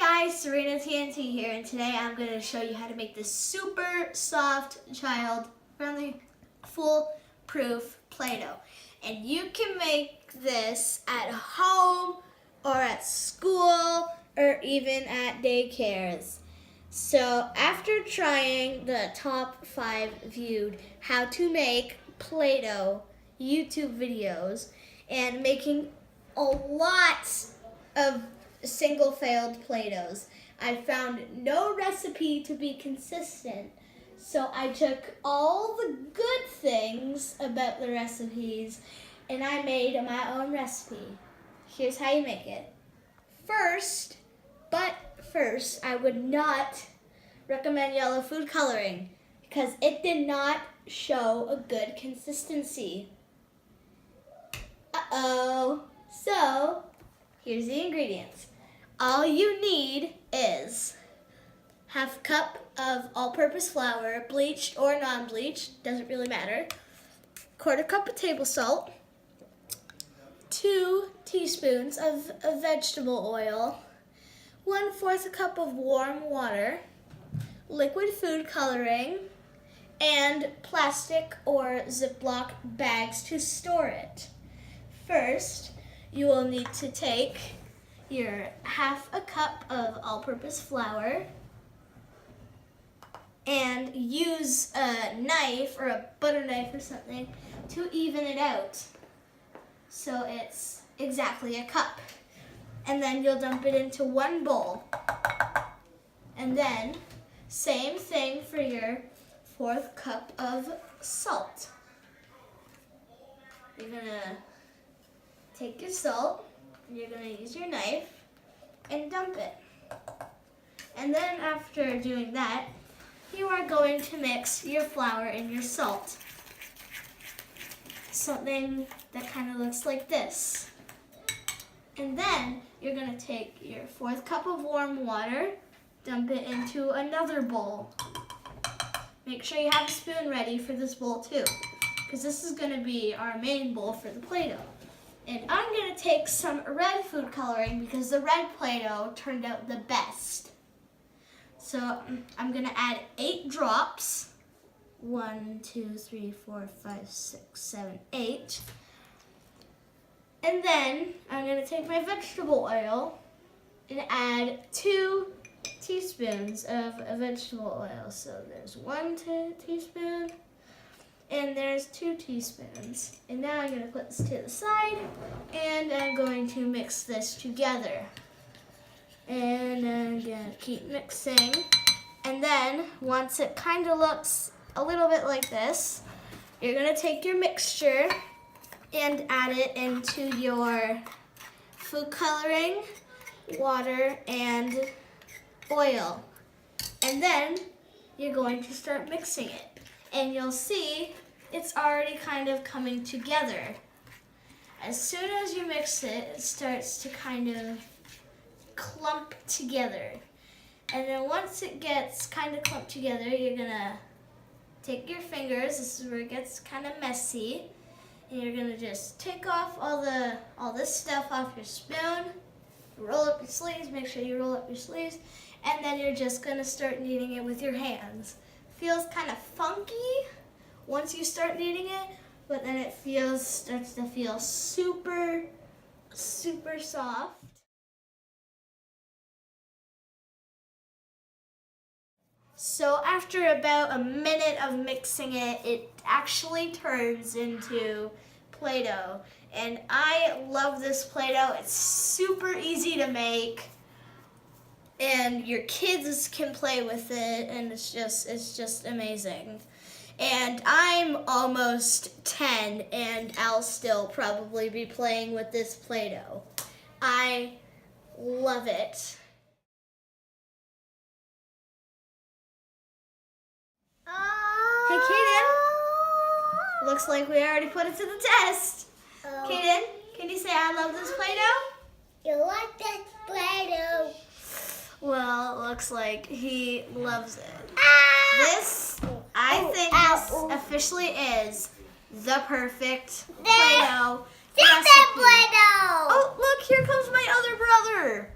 guys, Serena TNT here, and today I'm going to show you how to make this super soft, child-friendly, foolproof Play-Doh. And you can make this at home or at school or even at daycares. So after trying the top 5 viewed how to make Play-Doh YouTube videos and making a lot of single failed Play-Dohs, I found no recipe to be consistent. So I took all the good things about the recipes and I made my own recipe. Here's how you make it. First, I would not recommend yellow food coloring because it did not show a good consistency. So, here's the ingredients. All you need is half a cup of all-purpose flour, bleached or non-bleached, doesn't really matter. Quarter cup of table salt, 2 teaspoons of vegetable oil, 1/4 cup of warm water, liquid food coloring, and plastic or Ziploc bags to store it. First, you will need to take your half a cup of all-purpose flour and use a knife or a butter knife or something to even it out so it's exactly a cup. And then you'll dump it into one bowl. And then same thing for your 1/4 cup of salt. You're gonna take your salt, you're going to use your knife and dump it. And then after doing that, you are going to mix your flour and your salt. Something that kind of looks like this. And then you're going to take your 1/4 cup of warm water, dump it into another bowl. Make sure you have a spoon ready for this bowl too, because this is going to be our main bowl for the Play-Doh. And I'm going to take some red food coloring because the red Play-Doh turned out the best. So I'm going to add 8 drops. 1, 2, 3, 4, 5, 6, 7, 8. And then I'm going to take my vegetable oil and add 2 teaspoons of vegetable oil. So there's 1 teaspoon. And there's 2 teaspoons. And now I'm going to put this to the side, and I'm going to mix this together. And I'm going to keep mixing. And then, once it kind of looks a little bit like this, you're going to take your mixture and add it into your food coloring, water, and oil. And then, you're going to start mixing it. And you'll see it's already kind of coming together. As soon as you mix it, it starts to kind of clump together. And then once it gets kind of clumped together, you're gonna take your fingers, this is where it gets kind of messy, and you're gonna just take off all this stuff off your spoon, roll up your sleeves, make sure you roll up your sleeves, and then you're just gonna start kneading it with your hands. Feels kind of funky once you start kneading it, but then it starts to feel super, super soft. So after about a minute of mixing it, it actually turns into Play-Doh. And I love this Play-Doh. It's super easy to make. And your kids can play with it, and it's just amazing. And I'm almost 10, and I'll still probably be playing with this Play-Doh. I love it. Hey, Kaden. Looks like we already put it to the test. Kaden, can you say I love this Play-Doh? You like this Play-Doh? Well, it looks like he loves it. This, I think this officially is the perfect Play-Doh recipe. Play-Doh! Oh, look, here comes my other brother.